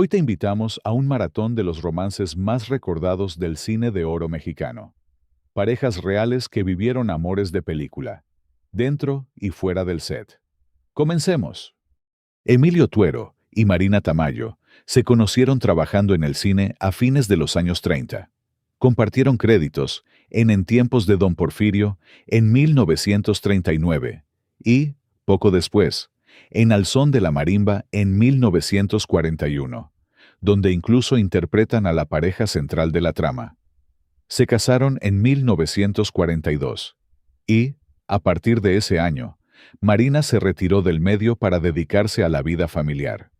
Hoy te invitamos a un maratón de los romances más recordados del cine de oro mexicano. Parejas reales que vivieron amores de película, dentro y fuera del set. Comencemos. Emilio Tuero y Marina Tamayo se conocieron trabajando en el cine a fines de los años 30. Compartieron créditos En tiempos de Don Porfirio en 1939 y, poco después, en Al son de la marimba en 1941, donde incluso interpretan a la pareja central de la trama. Se casaron en 1942 y, a partir de ese año, Marina se retiró del medio para dedicarse a la vida familiar.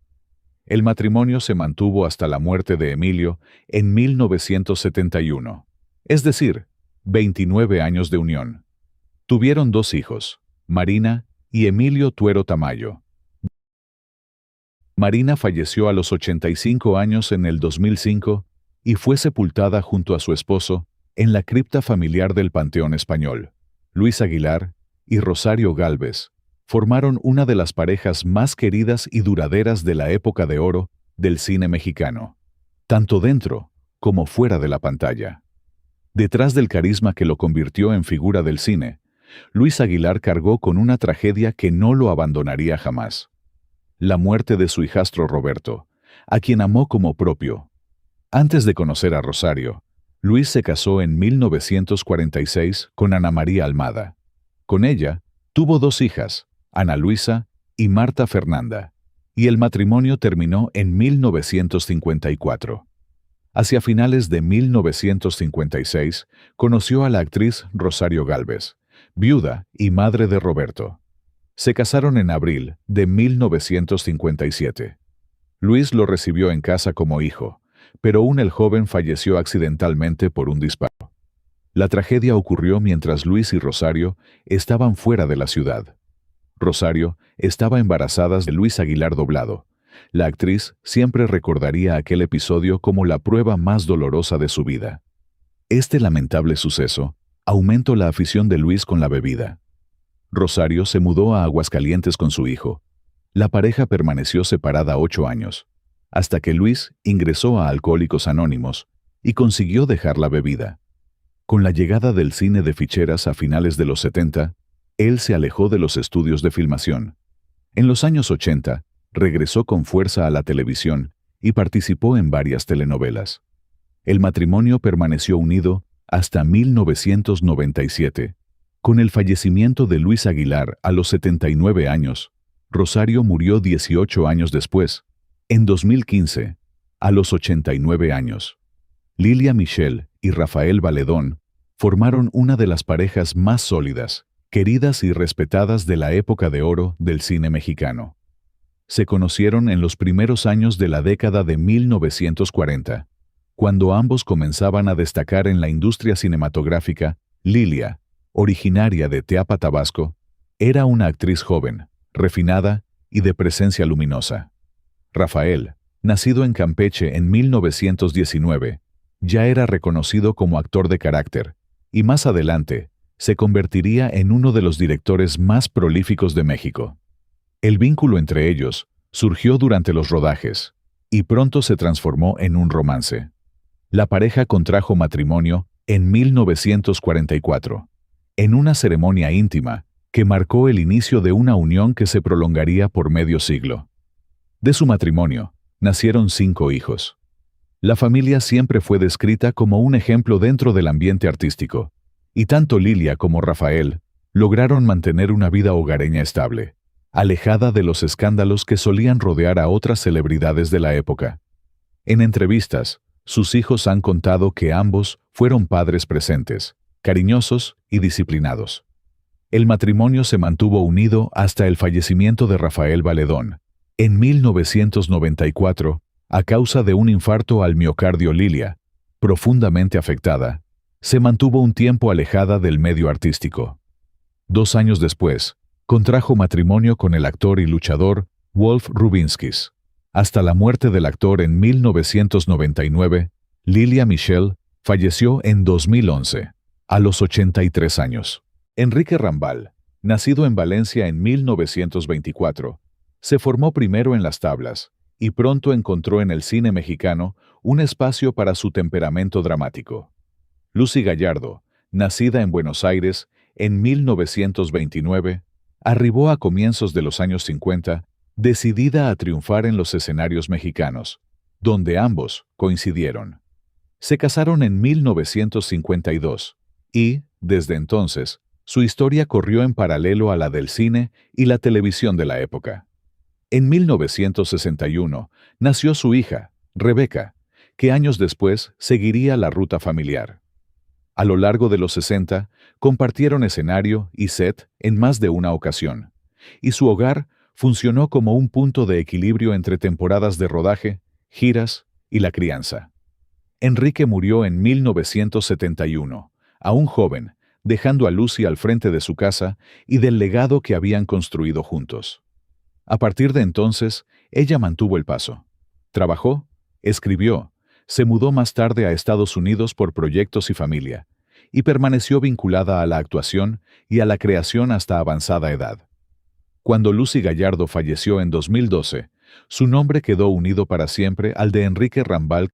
El matrimonio se mantuvo hasta la muerte de Emilio en 1971, es decir, 29 años de unión. Tuvieron 2 hijos, Marina y Emilio Tuero Tamayo. Marina falleció a los 85 años en el 2005 y fue sepultada junto a su esposo en la cripta familiar del Panteón Español. Luis Aguilar y Rosario Gálvez formaron una de las parejas más queridas y duraderas de la época de oro del cine mexicano, tanto dentro como fuera de la pantalla. Detrás del carisma que lo convirtió en figura del cine, Luis Aguilar cargó con una tragedia que no lo abandonaría jamás: la muerte de su hijastro Roberto, a quien amó como propio. Antes de conocer a Rosario, Luis se casó en 1946 con Ana María Almada. Con ella, tuvo 2 hijas, Ana Luisa y Marta Fernanda, y el matrimonio terminó en 1954. Hacia finales de 1956, conoció a la actriz Rosario Gálvez, viuda y madre de Roberto. Se casaron en abril de 1957. Luis lo recibió en casa como hijo, pero el joven falleció accidentalmente por un disparo. La tragedia ocurrió mientras Luis y Rosario estaban fuera de la ciudad. Rosario estaba embarazada de Luis Aguilar Doblado. La actriz siempre recordaría aquel episodio como la prueba más dolorosa de su vida. Este lamentable suceso aumentó la afición de Luis con la bebida. Rosario se mudó a Aguascalientes con su hijo. La pareja permaneció separada 8 años, hasta que Luis ingresó a Alcohólicos Anónimos y consiguió dejar la bebida. Con la llegada del cine de ficheras a finales de los 70, él se alejó de los estudios de filmación. En los años 80, regresó con fuerza a la televisión y participó en varias telenovelas. El matrimonio permaneció unido hasta 1997. Con el fallecimiento de Luis Aguilar a los 79 años, Rosario murió 18 años después, en 2015, a los 89 años. Lilia Michel y Rafael Valedón formaron una de las parejas más sólidas, queridas y respetadas de la época de oro del cine mexicano. Se conocieron en los primeros años de la década de 1940, cuando ambos comenzaban a destacar en la industria cinematográfica. Lilia, originaria de Teapa, Tabasco, era una actriz joven, refinada y de presencia luminosa. Rafael, nacido en Campeche en 1919, ya era reconocido como actor de carácter, y más adelante se convertiría en uno de los directores más prolíficos de México. El vínculo entre ellos surgió durante los rodajes, y pronto se transformó en un romance. La pareja contrajo matrimonio en 1944, en una ceremonia íntima que marcó el inicio de una unión que se prolongaría por medio siglo. De su matrimonio nacieron 5 hijos. La familia siempre fue descrita como un ejemplo dentro del ambiente artístico, y tanto Lilia como Rafael lograron mantener una vida hogareña estable, alejada de los escándalos que solían rodear a otras celebridades de la época. En entrevistas, sus hijos han contado que ambos fueron padres presentes, cariñosos y disciplinados. El matrimonio se mantuvo unido hasta el fallecimiento de Rafael Valedón, en 1994, a causa de un infarto al miocardio. Lilia, profundamente afectada, se mantuvo un tiempo alejada del medio artístico. 2 años después, contrajo matrimonio con el actor y luchador Wolf Rubinskis. Hasta la muerte del actor en 1999, Lilia Michel falleció en 2011, a los 83 años. Enrique Rambal, nacido en Valencia en 1924, se formó primero en las tablas y pronto encontró en el cine mexicano un espacio para su temperamento dramático. Lucy Gallardo, nacida en Buenos Aires en 1929, arribó a comienzos de los años 50, decidida a triunfar en los escenarios mexicanos, donde ambos coincidieron. Se casaron en 1952 y, desde entonces, su historia corrió en paralelo a la del cine y la televisión de la época. En 1961 nació su hija, Rebeca, que años después seguiría la ruta familiar. A lo largo de los 60, compartieron escenario y set en más de una ocasión, y su hogar funcionó como un punto de equilibrio entre temporadas de rodaje, giras y la crianza. Enrique murió en 1971, aún joven, dejando a Lucy al frente de su casa y del legado que habían construido juntos. A partir de entonces, ella mantuvo el paso. Trabajó, escribió, se mudó más tarde a Estados Unidos por proyectos y familia, y permaneció vinculada a la actuación y a la creación hasta avanzada edad. Cuando Lucy Gallardo falleció en 2012, su nombre quedó unido para siempre al de Enrique Rambal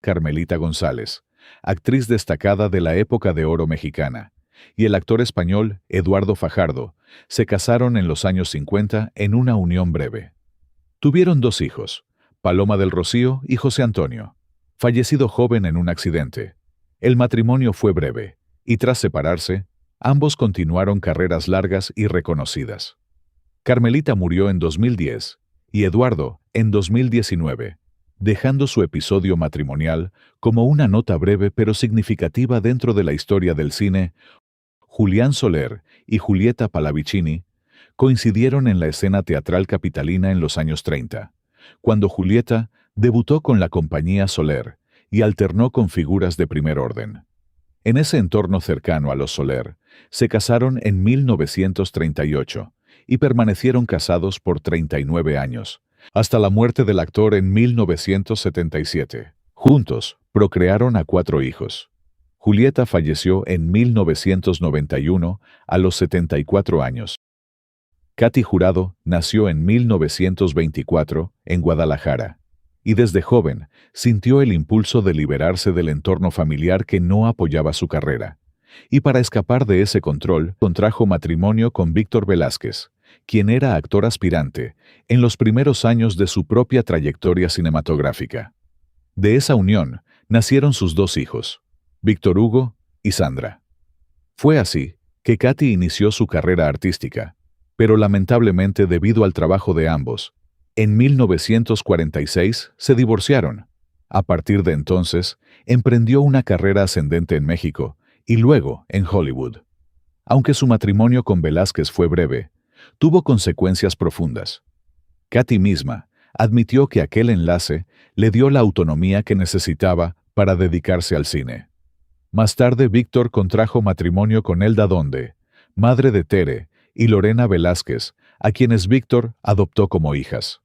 Carmelita González, actriz destacada de la época de oro mexicana, y el actor español Eduardo Fajardo, se casaron en los años 50 en una unión breve. Tuvieron 2 hijos, Paloma del Rocío y José Antonio, fallecido joven en un accidente. El matrimonio fue breve, y tras separarse, ambos continuaron carreras largas y reconocidas. Carmelita murió en 2010 y Eduardo en 2019, dejando su episodio matrimonial como una nota breve pero significativa dentro de la historia del cine. Julián Soler y Julieta Pallavicini coincidieron en la escena teatral capitalina en los años 30, cuando Julieta debutó con la compañía Soler y alternó con figuras de primer orden. En ese entorno cercano a los Soler, se casaron en 1938 y permanecieron casados por 39 años, hasta la muerte del actor en 1977. Juntos, procrearon a 4 hijos. Julieta falleció en 1991 a los 74 años. Katy Jurado nació en 1924 en Guadalajara, y desde joven sintió el impulso de liberarse del entorno familiar que no apoyaba su carrera, y para escapar de ese control, contrajo matrimonio con Víctor Velázquez, quien era actor aspirante en los primeros años de su propia trayectoria cinematográfica. De esa unión nacieron sus 2 hijos, Víctor Hugo y Sandra. Fue así que Katy inició su carrera artística, pero lamentablemente debido al trabajo de ambos, en 1946 se divorciaron. A partir de entonces, emprendió una carrera ascendente en México y luego en Hollywood. Aunque su matrimonio con Velázquez fue breve, tuvo consecuencias profundas. Katy misma admitió que aquel enlace le dio la autonomía que necesitaba para dedicarse al cine. Más tarde, Víctor contrajo matrimonio con Elda Donde, madre de Tere, y Lorena Velázquez, a quienes Víctor adoptó como hijas.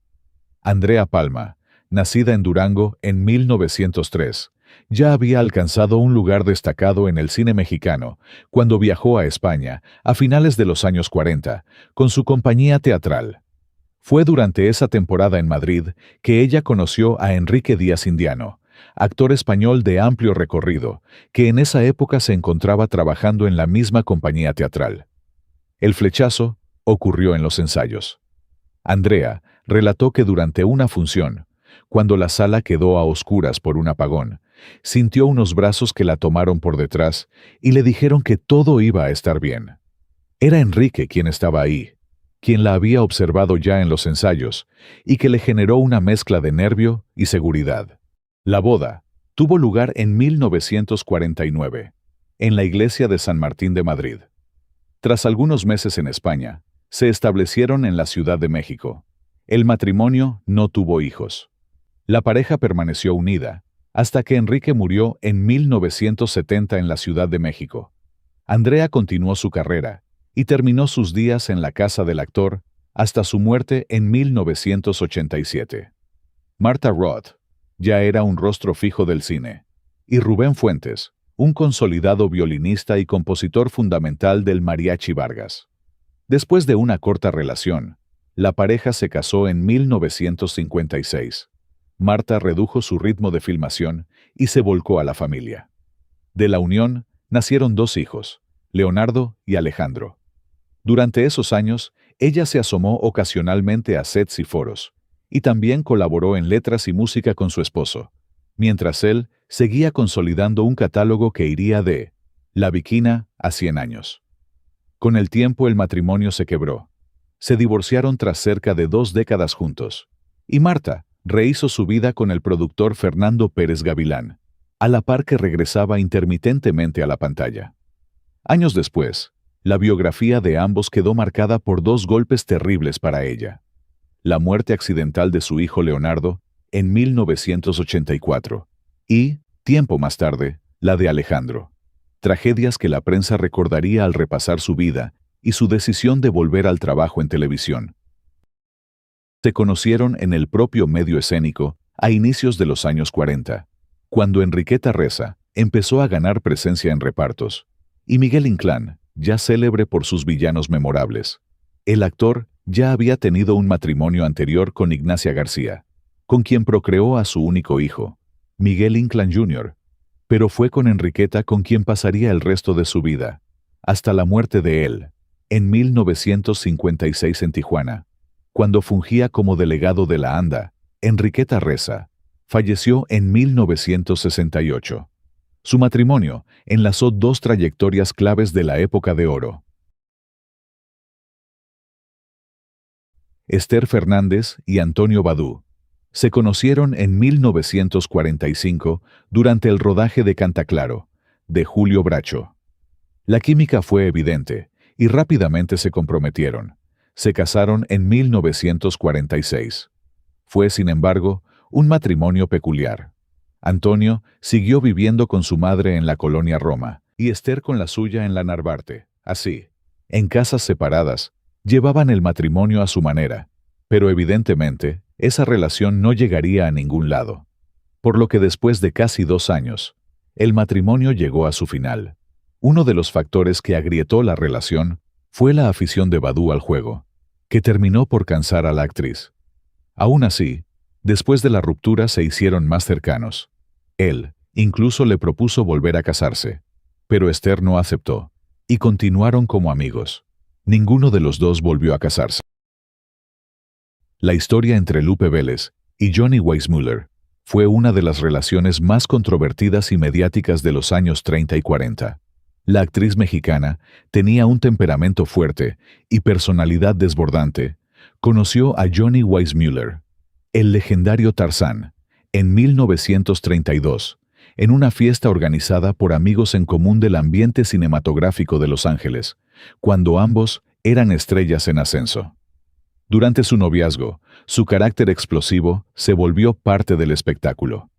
Andrea Palma, nacida en Durango en 1903, ya había alcanzado un lugar destacado en el cine mexicano cuando viajó a España a finales de los años 40 con su compañía teatral. Fue durante esa temporada en Madrid que ella conoció a Enrique Díaz Indiano, actor español de amplio recorrido, que en esa época se encontraba trabajando en la misma compañía teatral. El flechazo ocurrió en los ensayos. Andrea relató que durante una función, cuando la sala quedó a oscuras por un apagón, sintió unos brazos que la tomaron por detrás y le dijeron que todo iba a estar bien. Era Enrique quien estaba ahí, quien la había observado ya en los ensayos y que le generó una mezcla de nervio y seguridad. La boda tuvo lugar en 1949, en la iglesia de San Martín de Madrid. Tras algunos meses en España, se establecieron en la Ciudad de México. El matrimonio no tuvo hijos. La pareja permaneció unida hasta que Enrique murió en 1970 en la Ciudad de México. Andrea continuó su carrera y terminó sus días en la casa del actor hasta su muerte en 1987. Martha Roth ya era un rostro fijo del cine, y Rubén Fuentes, un consolidado violinista y compositor fundamental del Mariachi Vargas. Después de una corta relación, La pareja se casó en 1956. Marta redujo su ritmo de filmación y se volcó a la familia. De la unión nacieron 2 hijos, Leonardo y Alejandro. Durante esos años, ella se asomó ocasionalmente a sets y foros, y también colaboró en letras y música con su esposo, mientras él seguía consolidando un catálogo que iría de La Bikina a 100 años. Con el tiempo el matrimonio se quebró. Se divorciaron tras cerca de 2 décadas juntos, y Marta rehizo su vida con el productor Fernando Pérez Gavilán, a la par que regresaba intermitentemente a la pantalla. Años después, la biografía de ambos quedó marcada por 2 golpes terribles para ella. La muerte accidental de su hijo Leonardo, en 1984, y, tiempo más tarde, la de Alejandro. Tragedias que la prensa recordaría al repasar su vida y su decisión de volver al trabajo en televisión. Se conocieron en el propio medio escénico a inicios de los años 40, cuando Enriqueta Reza empezó a ganar presencia en repartos, y Miguel Inclán, ya célebre por sus villanos memorables. El actor ya había tenido un matrimonio anterior con Ignacia García, con quien procreó a su único hijo, Miguel Inclán Jr., pero fue con Enriqueta con quien pasaría el resto de su vida, hasta la muerte de él, en 1956 en Tijuana. Cuando fungía como delegado de la ANDA, Enriqueta Reza falleció en 1968. Su matrimonio enlazó 2 trayectorias claves de la época de oro. Esther Fernández y Antonio Badú se conocieron en 1945 durante el rodaje de Cantaclaro, de Julio Bracho. La química fue evidente y rápidamente se comprometieron. Se casaron en 1946. Fue, sin embargo, un matrimonio peculiar. Antonio siguió viviendo con su madre en la colonia Roma y Esther con la suya en la Narvarte. Así, en casas separadas, llevaban el matrimonio a su manera, pero evidentemente esa relación no llegaría a ningún lado. Por lo que después de casi 2 años, el matrimonio llegó a su final. Uno de los factores que agrietó la relación fue la afición de Badú al juego, que terminó por cansar a la actriz. Aún así, después de la ruptura se hicieron más cercanos. Él incluso le propuso volver a casarse, pero Esther no aceptó, y continuaron como amigos. Ninguno de los 2 volvió a casarse. La historia entre Lupe Vélez y Johnny Weissmuller fue una de las relaciones más controvertidas y mediáticas de los años 30 y 40. La actriz mexicana tenía un temperamento fuerte y personalidad desbordante. Conoció a Johnny Weissmuller, el legendario Tarzán, en 1932, en una fiesta organizada por amigos en común del ambiente cinematográfico de Los Ángeles, cuando ambos eran estrellas en ascenso. Durante su noviazgo, su carácter explosivo se volvió parte del espectáculo.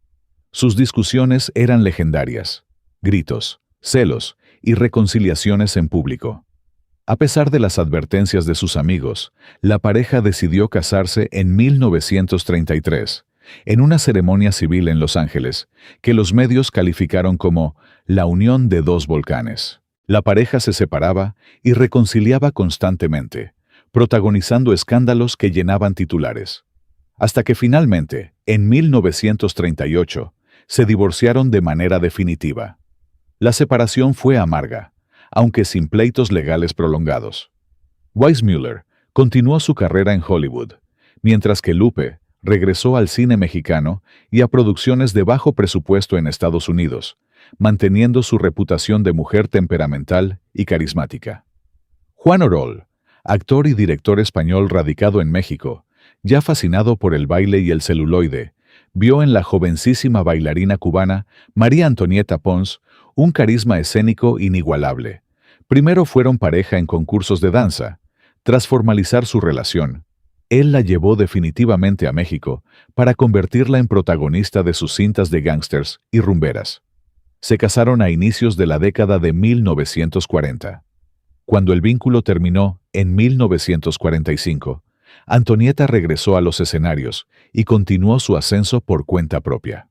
Sus discusiones eran legendarias: gritos, celos y reconciliaciones en público. A pesar de las advertencias de sus amigos, la pareja decidió casarse en 1933, en una ceremonia civil en Los Ángeles, que los medios calificaron como la unión de 2 volcanes. La pareja se separaba y reconciliaba constantemente, protagonizando escándalos que llenaban titulares. Hasta que finalmente, en 1938, se divorciaron de manera definitiva. La separación fue amarga, aunque sin pleitos legales prolongados. Weissmuller continuó su carrera en Hollywood, mientras que Lupe regresó al cine mexicano y a producciones de bajo presupuesto en Estados Unidos, manteniendo su reputación de mujer temperamental y carismática. Juan Orol, actor y director español radicado en México, ya fascinado por el baile y el celuloide, vio en la jovencísima bailarina cubana María Antonieta Pons un carisma escénico inigualable. Primero fueron pareja en concursos de danza. Tras formalizar su relación, él la llevó definitivamente a México para convertirla en protagonista de sus cintas de gángsters y rumberas. Se casaron a inicios de la década de 1940. Cuando el vínculo terminó en 1945, Antonieta regresó a los escenarios y continuó su ascenso por cuenta propia.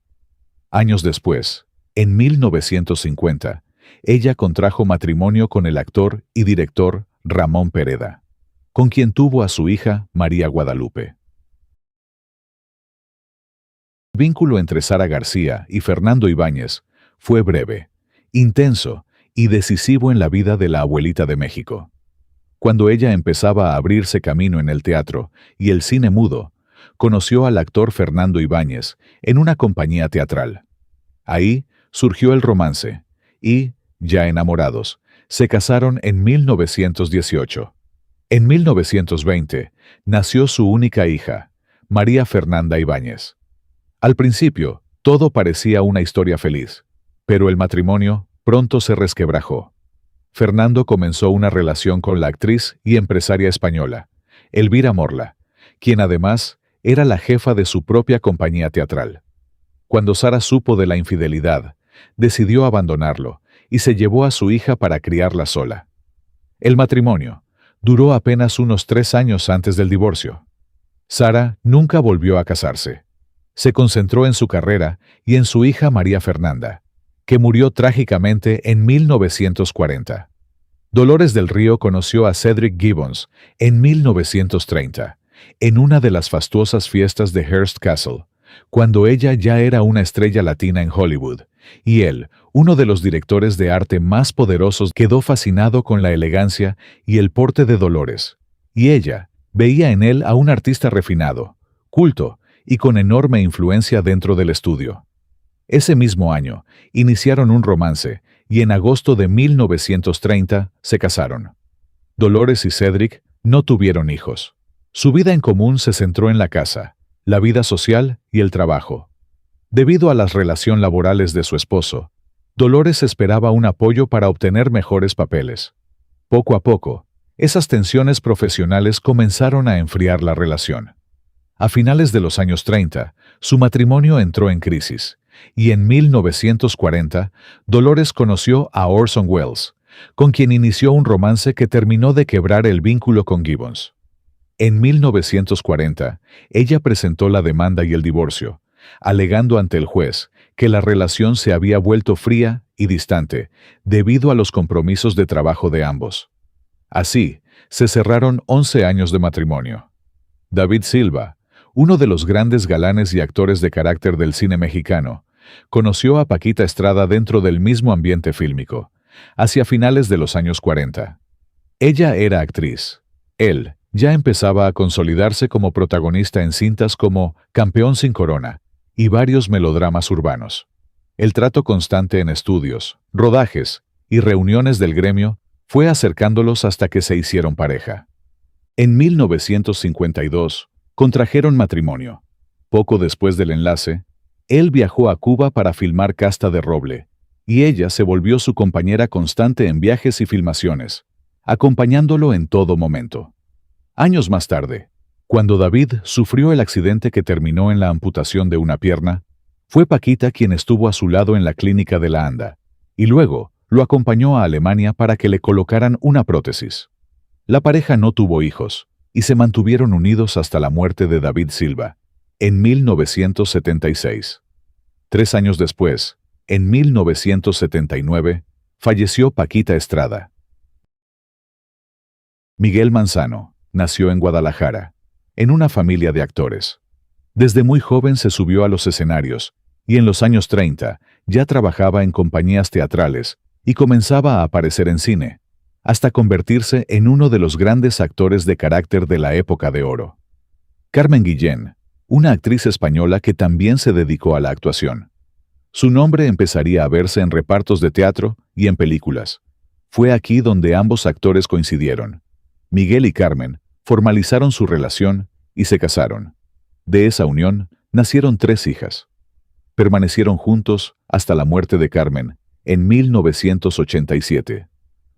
Años después, en 1950, ella contrajo matrimonio con el actor y director Ramón Pereda. con quien tuvo a su hija María Guadalupe. El vínculo entre Sara García y Fernando Ibáñez fue breve, intenso y decisivo en la vida de la abuelita de México. Cuando ella empezaba a abrirse camino en el teatro y el cine mudo, conoció al actor Fernando Ibáñez en una compañía teatral. Ahí surgió el romance y, ya enamorados, se casaron en 1918. En 1920 nació su única hija, María Fernanda Ibáñez. Al principio, todo parecía una historia feliz, pero el matrimonio pronto se resquebrajó. Fernando comenzó una relación con la actriz y empresaria española, Elvira Morla, quien además era la jefa de su propia compañía teatral. Cuando Sara supo de la infidelidad, decidió abandonarlo y se llevó a su hija para criarla sola. El matrimonio duró apenas unos 3 años antes del divorcio. Sara nunca volvió a casarse. Se concentró en su carrera y en su hija María Fernanda, que murió trágicamente en 1940. Dolores del Río conoció a Cedric Gibbons en 1930, en una de las fastuosas fiestas de Hearst Castle, cuando ella ya era una estrella latina en Hollywood, y él, uno de los directores de arte más poderosos, quedó fascinado con la elegancia y el porte de Dolores, y ella veía en él a un artista refinado, culto y con enorme influencia dentro del estudio. Ese mismo año, iniciaron un romance y en agosto de 1930 se casaron. Dolores y Cedric no tuvieron hijos. Su vida en común se centró en la casa, la vida social y el trabajo. Debido a las relaciones laborales de su esposo, Dolores esperaba un apoyo para obtener mejores papeles. Poco a poco, esas tensiones profesionales comenzaron a enfriar la relación. A finales de los años 30, su matrimonio entró en crisis, y en 1940, Dolores conoció a Orson Welles, con quien inició un romance que terminó de quebrar el vínculo con Gibbons. En 1940, ella presentó la demanda y el divorcio, alegando ante el juez que la relación se había vuelto fría y distante debido a los compromisos de trabajo de ambos. Así, se cerraron 11 años de matrimonio. David Silva, uno de los grandes galanes y actores de carácter del cine mexicano, conoció a Paquita Estrada dentro del mismo ambiente fílmico, hacia finales de los años 40. Ella era actriz. Él ya empezaba a consolidarse como protagonista en cintas como Campeón sin Corona y varios melodramas urbanos. El trato constante en estudios, rodajes y reuniones del gremio fue acercándolos hasta que se hicieron pareja. En 1952, contrajeron matrimonio. Poco después del enlace, él viajó a Cuba para filmar Casta de Roble, y ella se volvió su compañera constante en viajes y filmaciones, acompañándolo en todo momento. Años más tarde, cuando David sufrió el accidente que terminó en la amputación de una pierna, fue Paquita quien estuvo a su lado en la clínica de la ANDA, y luego lo acompañó a Alemania para que le colocaran una prótesis. La pareja no tuvo hijos, y se mantuvieron unidos hasta la muerte de David Silva, en 1976. 3 años después, en 1979, falleció Paquita Estrada. Miguel Manzano nació en Guadalajara, en una familia de actores. Desde muy joven se subió a los escenarios, y en los años 30 ya trabajaba en compañías teatrales y comenzaba a aparecer en cine, hasta convertirse en uno de los grandes actores de carácter de la época de oro. Carmen Guillén, una actriz española que también se dedicó a la actuación. Su nombre empezaría a verse en repartos de teatro y en películas. Fue aquí donde ambos actores coincidieron. Miguel y Carmen formalizaron su relación y se casaron. De esa unión nacieron 3 hijas. Permanecieron juntos hasta la muerte de Carmen en 1987.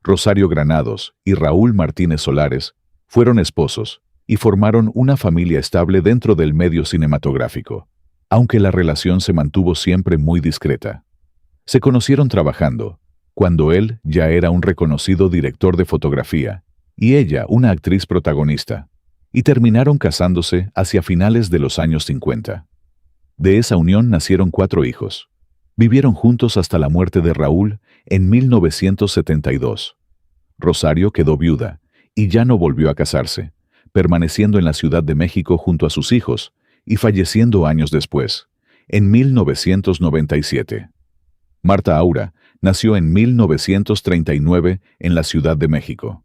Rosario Granados y Raúl Martínez Solares fueron esposos y formaron una familia estable dentro del medio cinematográfico, aunque la relación se mantuvo siempre muy discreta. Se conocieron trabajando, cuando él ya era un reconocido director de fotografía y ella una actriz protagonista, y terminaron casándose hacia finales de los años 50. De esa unión nacieron 4 hijos. Vivieron juntos hasta la muerte de Raúl en 1972. Rosario quedó viuda y ya no volvió a casarse, permaneciendo en la Ciudad de México junto a sus hijos y falleciendo años después, en 1997. Marta Aura nació en 1939 en la Ciudad de México.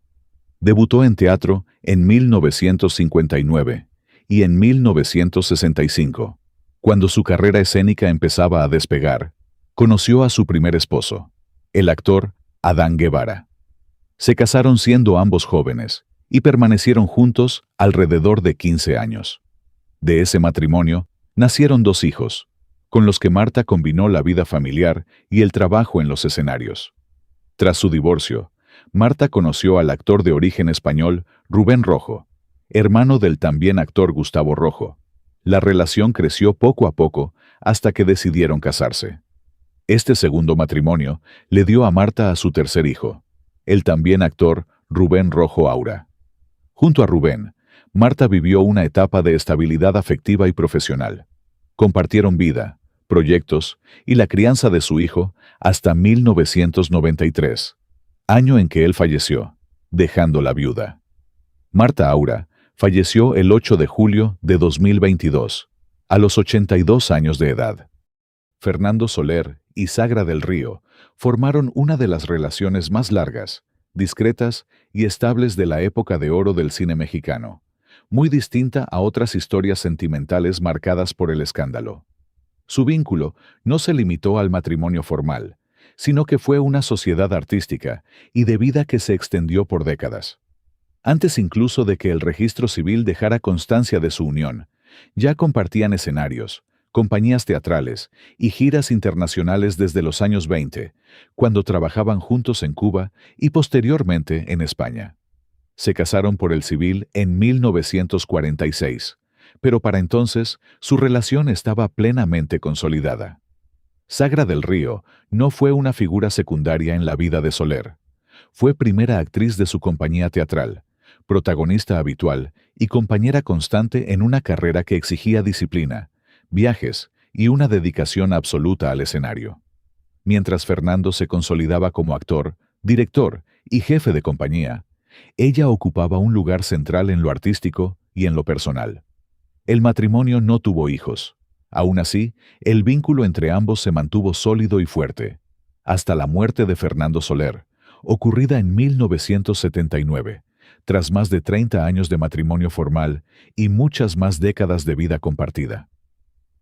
Debutó en teatro en 1959 y en 1965, cuando su carrera escénica empezaba a despegar, conoció a su primer esposo, el actor Adán Guevara. Se casaron siendo ambos jóvenes y permanecieron juntos alrededor de 15 años. De ese matrimonio nacieron 2 hijos, con los que Marta combinó la vida familiar y el trabajo en los escenarios. Tras su divorcio, Marta conoció al actor de origen español Rubén Rojo, hermano del también actor Gustavo Rojo. La relación creció poco a poco hasta que decidieron casarse. Este segundo matrimonio le dio a Marta a su tercer hijo, el también actor Rubén Rojo Aura. Junto a Rubén, Marta vivió una etapa de estabilidad afectiva y profesional. Compartieron vida, proyectos y la crianza de su hijo hasta 1993, año en que él falleció, dejándola viuda. Marta Aura falleció el 8 de julio de 2022, a los 82 años de edad. Fernando Soler y Sagra del Río formaron una de las relaciones más largas, discretas y estables de la época de oro del cine mexicano, muy distinta a otras historias sentimentales marcadas por el escándalo. Su vínculo no se limitó al matrimonio formal, sino que fue una sociedad artística y de vida que se extendió por décadas. Antes incluso de que el registro civil dejara constancia de su unión, ya compartían escenarios, compañías teatrales y giras internacionales desde los años 20, cuando trabajaban juntos en Cuba y posteriormente en España. Se casaron por el civil en 1946, pero para entonces su relación estaba plenamente consolidada. Sagra del Río no fue una figura secundaria en la vida de Soler. Fue primera actriz de su compañía teatral, protagonista habitual y compañera constante en una carrera que exigía disciplina, viajes y una dedicación absoluta al escenario. Mientras Fernando se consolidaba como actor, director y jefe de compañía, ella ocupaba un lugar central en lo artístico y en lo personal. El matrimonio no tuvo hijos. Aún así, el vínculo entre ambos se mantuvo sólido y fuerte, hasta la muerte de Fernando Soler, ocurrida en 1979, tras más de 30 años de matrimonio formal y muchas más décadas de vida compartida.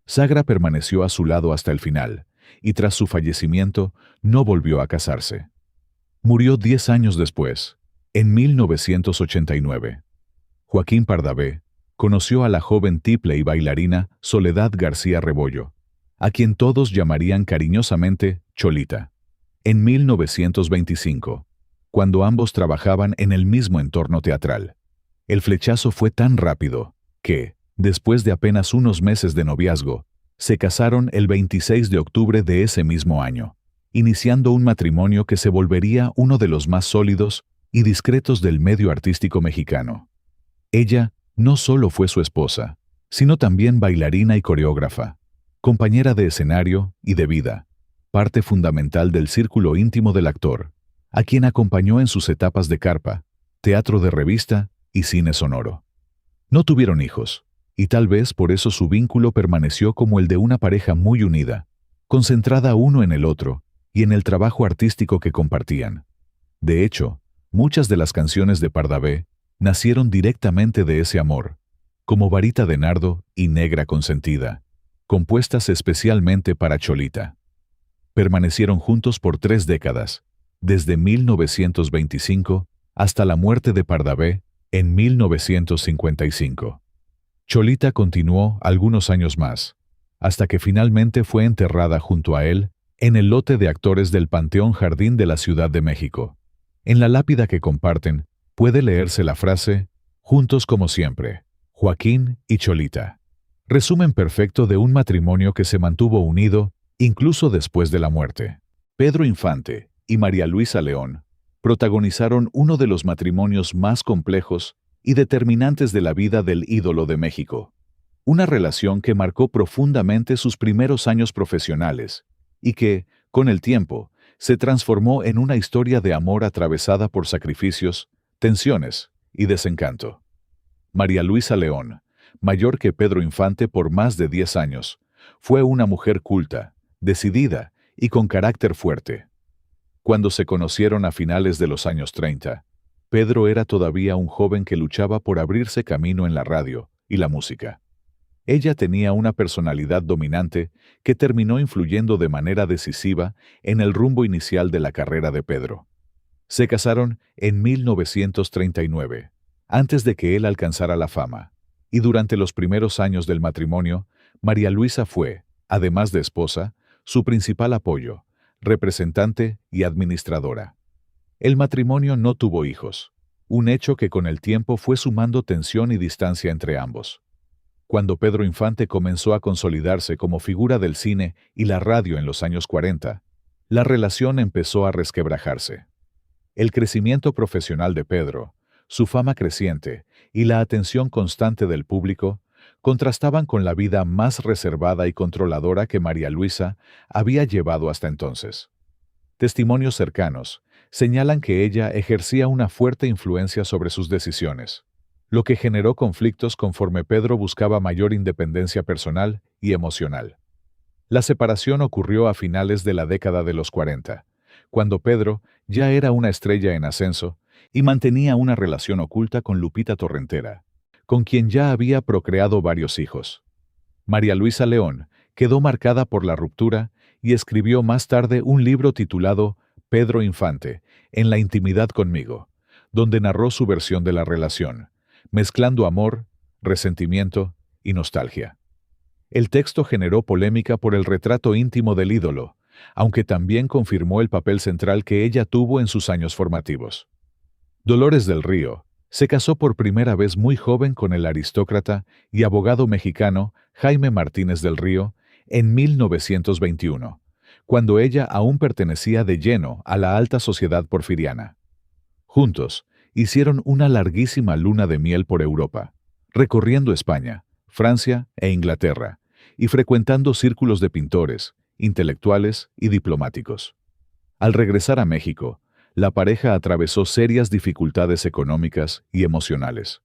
Sagra permaneció a su lado hasta el final, y tras su fallecimiento no volvió a casarse. Murió 10 años después, en 1989. Joaquín Pardavé conoció a la joven tiple y bailarina Soledad García Rebollo, a quien todos llamarían cariñosamente Cholita, en 1925, cuando ambos trabajaban en el mismo entorno teatral. El flechazo fue tan rápido que, después de apenas unos meses de noviazgo, se casaron el 26 de octubre de ese mismo año, iniciando un matrimonio que se volvería uno de los más sólidos y discretos del medio artístico mexicano. Ella no solo fue su esposa, sino también bailarina y coreógrafa, compañera de escenario y de vida, parte fundamental del círculo íntimo del actor, a quien acompañó en sus etapas de carpa, teatro de revista y cine sonoro. No tuvieron hijos, y tal vez por eso su vínculo permaneció como el de una pareja muy unida, concentrada uno en el otro y en el trabajo artístico que compartían. De hecho, muchas de las canciones de Pardavé nacieron directamente de ese amor, como Varita de Nardo y Negra Consentida, compuestas especialmente para Cholita. Permanecieron juntos por 3 décadas, desde 1925 hasta la muerte de Pardavé en 1955. Cholita continuó algunos años más, hasta que finalmente fue enterrada junto a él en el lote de actores del Panteón Jardín de la Ciudad de México. En la lápida que comparten, puede leerse la frase, juntos como siempre, Joaquín y Cholita. Resumen perfecto de un matrimonio que se mantuvo unido incluso después de la muerte. Pedro Infante y María Luisa León protagonizaron uno de los matrimonios más complejos y determinantes de la vida del ídolo de México. Una relación que marcó profundamente sus primeros años profesionales y que, con el tiempo, se transformó en una historia de amor atravesada por sacrificios, tensiones y desencanto. María Luisa León, mayor que Pedro Infante por más de 10 años, fue una mujer culta, decidida y con carácter fuerte. Cuando se conocieron a finales de los años 30, Pedro era todavía un joven que luchaba por abrirse camino en la radio y la música. Ella tenía una personalidad dominante que terminó influyendo de manera decisiva en el rumbo inicial de la carrera de Pedro. Se casaron en 1939, antes de que él alcanzara la fama, y durante los primeros años del matrimonio, María Luisa fue, además de esposa, su principal apoyo, representante y administradora. El matrimonio no tuvo hijos, un hecho que con el tiempo fue sumando tensión y distancia entre ambos. Cuando Pedro Infante comenzó a consolidarse como figura del cine y la radio en los años 40, la relación empezó a resquebrajarse. El crecimiento profesional de Pedro, su fama creciente y la atención constante del público contrastaban con la vida más reservada y controladora que María Luisa había llevado hasta entonces. Testimonios cercanos señalan que ella ejercía una fuerte influencia sobre sus decisiones, lo que generó conflictos conforme Pedro buscaba mayor independencia personal y emocional. La separación ocurrió a finales de la década de los 40, cuando Pedro ya era una estrella en ascenso y mantenía una relación oculta con Lupita Torrentera, con quien ya había procreado varios hijos. María Luisa León quedó marcada por la ruptura y escribió más tarde un libro titulado Pedro Infante, en la intimidad conmigo, donde narró su versión de la relación, mezclando amor, resentimiento y nostalgia. El texto generó polémica por el retrato íntimo del ídolo, aunque también confirmó el papel central que ella tuvo en sus años formativos. Dolores del Río se casó por primera vez muy joven con el aristócrata y abogado mexicano Jaime Martínez del Río en 1921, cuando ella aún pertenecía de lleno a la alta sociedad porfiriana. Juntos, hicieron una larguísima luna de miel por Europa, recorriendo España, Francia e Inglaterra, y frecuentando círculos de pintores, intelectuales y diplomáticos. Al regresar a México, la pareja atravesó serias dificultades económicas y emocionales.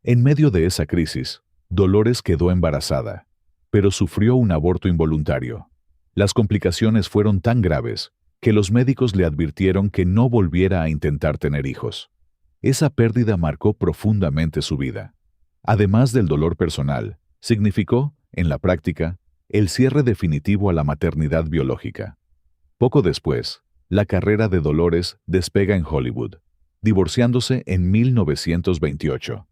En medio de esa crisis, Dolores quedó embarazada, pero sufrió un aborto involuntario. Las complicaciones fueron tan graves que los médicos le advirtieron que no volviera a intentar tener hijos. Esa pérdida marcó profundamente su vida. Además del dolor personal, significó, en la práctica, el cierre definitivo a la maternidad biológica. Poco después, la carrera de Dolores despega en Hollywood, divorciándose en 1928.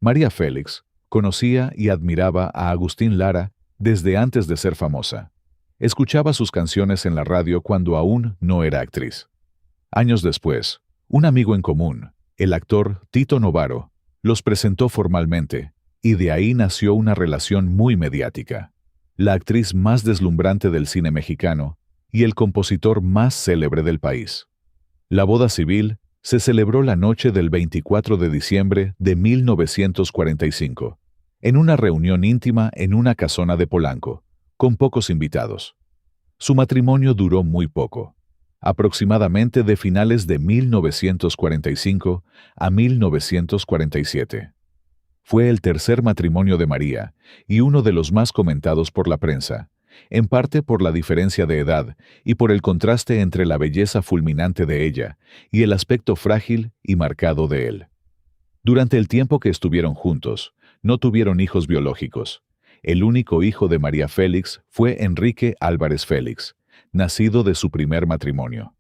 María Félix conocía y admiraba a Agustín Lara desde antes de ser famosa. Escuchaba sus canciones en la radio cuando aún no era actriz. Años después, un amigo en común, el actor Tito Novaro, los presentó formalmente, y de ahí nació una relación muy mediática. La actriz más deslumbrante del cine mexicano y el compositor más célebre del país. La boda civil se celebró la noche del 24 de diciembre de 1945, en una reunión íntima en una casona de Polanco, con pocos invitados. Su matrimonio duró muy poco, aproximadamente de finales de 1945 a 1947. Fue el tercer matrimonio de María y uno de los más comentados por la prensa, en parte por la diferencia de edad y por el contraste entre la belleza fulminante de ella y el aspecto frágil y marcado de él. Durante el tiempo que estuvieron juntos, no tuvieron hijos biológicos. El único hijo de María Félix fue Enrique Álvarez Félix, nacido de su primer matrimonio.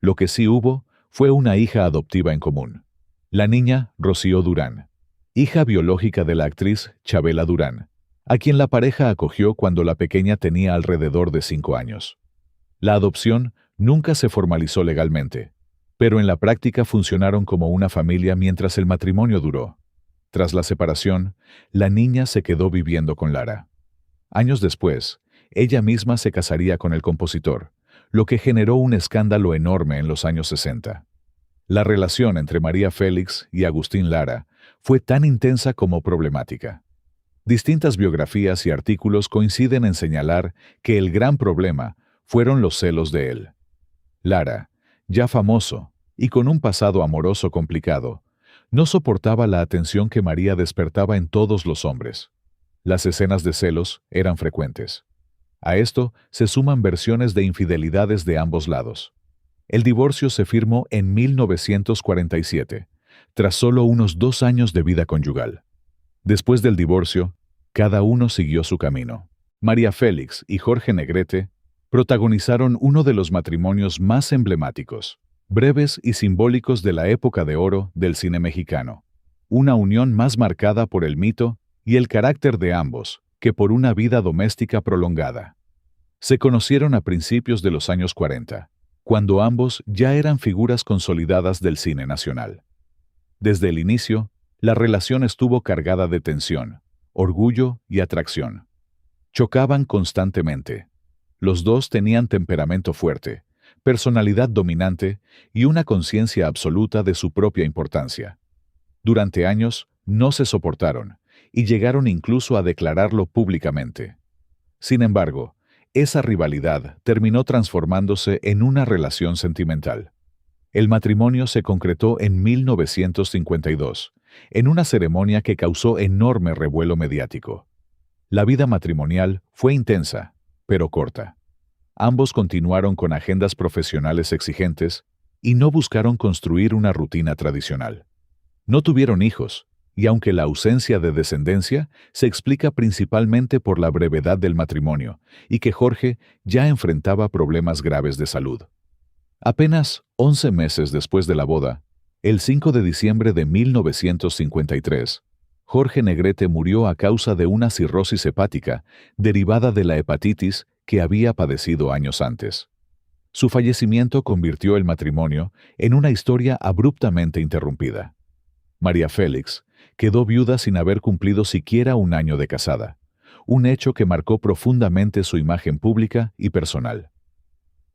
Lo que sí hubo fue una hija adoptiva en común, la niña Rocío Durán, hija biológica de la actriz Chabela Durán, a quien la pareja acogió cuando la pequeña tenía alrededor de 5 años. La adopción nunca se formalizó legalmente, pero en la práctica funcionaron como una familia mientras el matrimonio duró. Tras la separación, la niña se quedó viviendo con Lara. Años después, ella misma se casaría con el compositor, lo que generó un escándalo enorme en los años 60. La relación entre María Félix y Agustín Lara fue tan intensa como problemática. Distintas biografías y artículos coinciden en señalar que el gran problema fueron los celos de él. Lara, ya famoso y con un pasado amoroso complicado, No soportaba la atención que María despertaba en todos los hombres. Las escenas de celos eran frecuentes. A esto se suman versiones de infidelidades de ambos lados. El divorcio se firmó en 1947, tras solo unos 2 años de vida conyugal. Después del divorcio, cada uno siguió su camino. María Félix y Jorge Negrete protagonizaron uno de los matrimonios más emblemáticos, breves y simbólicos de la época de oro del cine mexicano. Una unión más marcada por el mito y el carácter de ambos que por una vida doméstica prolongada. Se conocieron a principios de los años 40, cuando ambos ya eran figuras consolidadas del cine nacional. Desde el inicio, la relación estuvo cargada de tensión, orgullo y atracción. Chocaban constantemente. Los dos tenían temperamento fuerte, personalidad dominante y una conciencia absoluta de su propia importancia. Durante años no se soportaron y llegaron incluso a declararlo públicamente. Sin embargo, esa rivalidad terminó transformándose en una relación sentimental. El matrimonio se concretó en 1952, en una ceremonia que causó enorme revuelo mediático. La vida matrimonial fue intensa, pero corta. Ambos continuaron con agendas profesionales exigentes y no buscaron construir una rutina tradicional. No tuvieron hijos, y aunque la ausencia de descendencia se explica principalmente por la brevedad del matrimonio y que Jorge ya enfrentaba problemas graves de salud. Apenas 11 meses después de la boda, el 5 de diciembre de 1953, Jorge Negrete murió a causa de una cirrosis hepática derivada de la hepatitis que había padecido años antes. Su fallecimiento convirtió el matrimonio en una historia abruptamente interrumpida. María Félix quedó viuda sin haber cumplido siquiera un año de casada, un hecho que marcó profundamente su imagen pública y personal.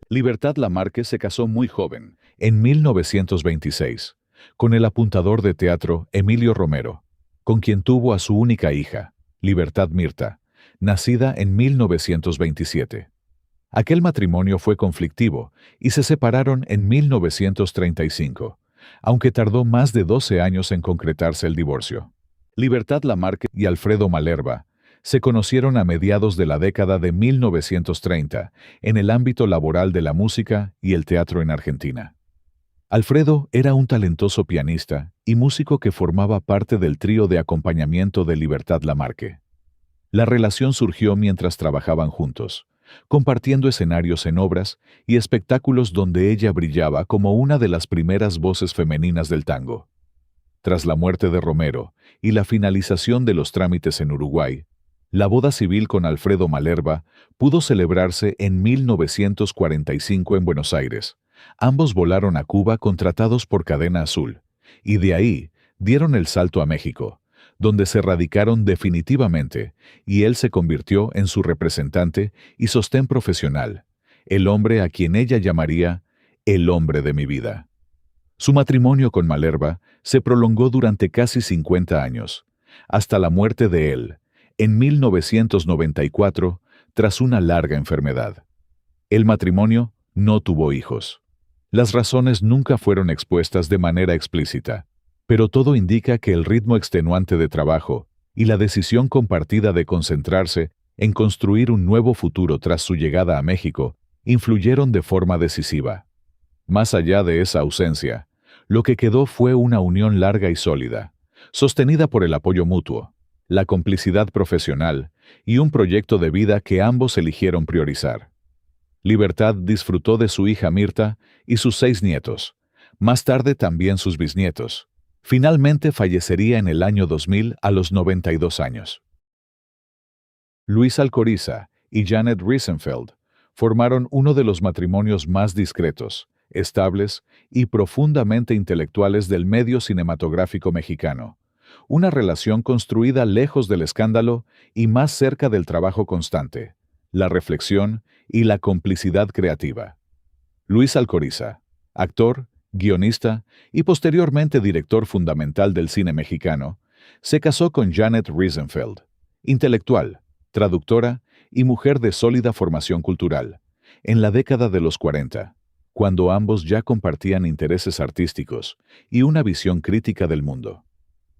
Libertad Lamarque se casó muy joven, en 1926, con el apuntador de teatro Emilio Romero, con quien tuvo a su única hija, Libertad Mirta, nacida en 1927. Aquel matrimonio fue conflictivo y se separaron en 1935, aunque tardó más de 12 años en concretarse el divorcio. Libertad Lamarque y Alfredo Malerba se conocieron a mediados de la década de 1930 en el ámbito laboral de la música y el teatro en Argentina. Alfredo era un talentoso pianista y músico que formaba parte del trío de acompañamiento de Libertad Lamarque. La relación surgió mientras trabajaban juntos, compartiendo escenarios en obras y espectáculos donde ella brillaba como una de las primeras voces femeninas del tango. Tras la muerte de Romero y la finalización de los trámites en Uruguay, la boda civil con Alfredo Malerba pudo celebrarse en 1945 en Buenos Aires. Ambos volaron a Cuba contratados por Cadena Azul, y de ahí dieron el salto a México, donde se radicaron definitivamente, y él se convirtió en su representante y sostén profesional, el hombre a quien ella llamaría el hombre de mi vida. Su matrimonio con Malerba se prolongó durante casi 50 años, hasta la muerte de él, en 1994, tras una larga enfermedad. El matrimonio no tuvo hijos. Las razones nunca fueron expuestas de manera explícita, pero todo indica que el ritmo extenuante de trabajo y la decisión compartida de concentrarse en construir un nuevo futuro tras su llegada a México influyeron de forma decisiva. Más allá de esa ausencia, lo que quedó fue una unión larga y sólida, sostenida por el apoyo mutuo, la complicidad profesional y un proyecto de vida que ambos eligieron priorizar. Libertad disfrutó de su hija Mirta y sus 6 nietos, más tarde también sus bisnietos. Finalmente fallecería en el año 2000 a los 92 años. Luis Alcoriza y Janet Riesenfeld formaron uno de los matrimonios más discretos, estables y profundamente intelectuales del medio cinematográfico mexicano. Una relación construida lejos del escándalo y más cerca del trabajo constante, la reflexión y la complicidad creativa. Luis Alcoriza, actor, guionista y posteriormente director fundamental del cine mexicano, se casó con Janet Riesenfeld, intelectual, traductora y mujer de sólida formación cultural, en la década de los 40, cuando ambos ya compartían intereses artísticos y una visión crítica del mundo.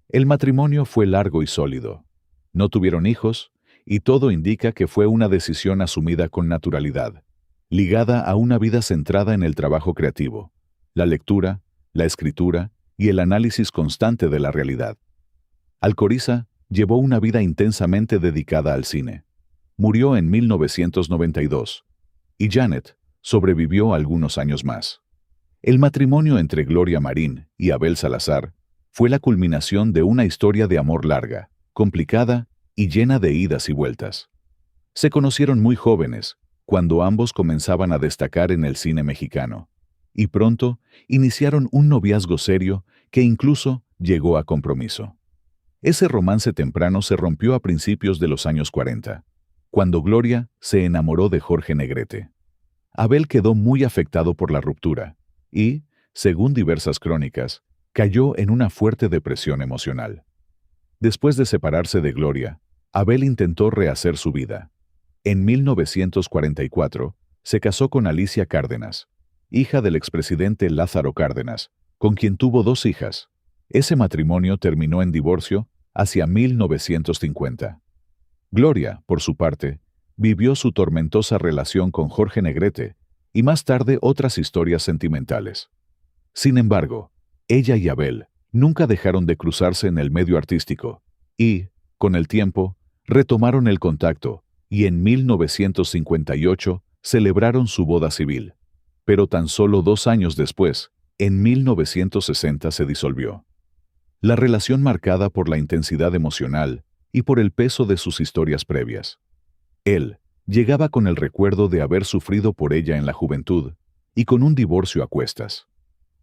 El matrimonio fue largo y sólido. No tuvieron hijos, y todo indica que fue una decisión asumida con naturalidad, ligada a una vida centrada en el trabajo creativo, la lectura, la escritura y el análisis constante de la realidad. Alcoriza llevó una vida intensamente dedicada al cine. Murió en 1992, y Janet sobrevivió algunos años más. El matrimonio entre Gloria Marín y Abel Salazar fue la culminación de una historia de amor larga, complicada y llena de idas y vueltas. Se conocieron muy jóvenes, cuando ambos comenzaban a destacar en el cine mexicano, y pronto iniciaron un noviazgo serio que incluso llegó a compromiso. Ese romance temprano se rompió a principios de los años 40, cuando Gloria se enamoró de Jorge Negrete. Abel quedó muy afectado por la ruptura y, según diversas crónicas, cayó en una fuerte depresión emocional. Después de separarse de Gloria, Abel intentó rehacer su vida. En 1944, se casó con Alicia Cárdenas, hija del expresidente Lázaro Cárdenas, con quien tuvo 2 hijas. Ese matrimonio terminó en divorcio hacia 1950. Gloria, por su parte, vivió su tormentosa relación con Jorge Negrete y más tarde otras historias sentimentales. Sin embargo, ella y Abel nunca dejaron de cruzarse en el medio artístico y, con el tiempo, retomaron el contacto y en 1958 celebraron su boda civil. Pero tan solo 2 años después, en 1960 se disolvió. La relación marcada por la intensidad emocional y por el peso de sus historias previas. Él llegaba con el recuerdo de haber sufrido por ella en la juventud y con un divorcio a cuestas.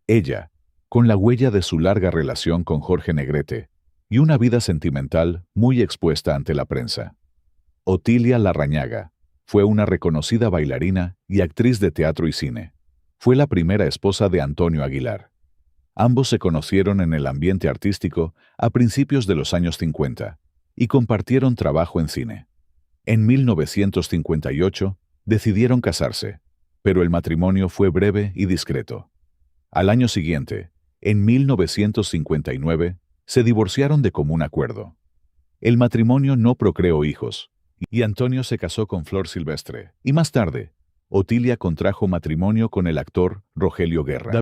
Ella, con la huella de su larga relación con Jorge Negrete y una vida sentimental muy expuesta ante la prensa. Otilia Larrañaga fue una reconocida bailarina y actriz de teatro y cine. Fue la primera esposa de Antonio Aguilar. Ambos se conocieron en el ambiente artístico a principios de los años 50 y compartieron trabajo en cine. En 1958 decidieron casarse, pero el matrimonio fue breve y discreto. Al año siguiente, en 1959, se divorciaron de común acuerdo. El matrimonio no procreó hijos, y Antonio se casó con Flor Silvestre, y más tarde, Otilia contrajo matrimonio con el actor Rogelio Guerra.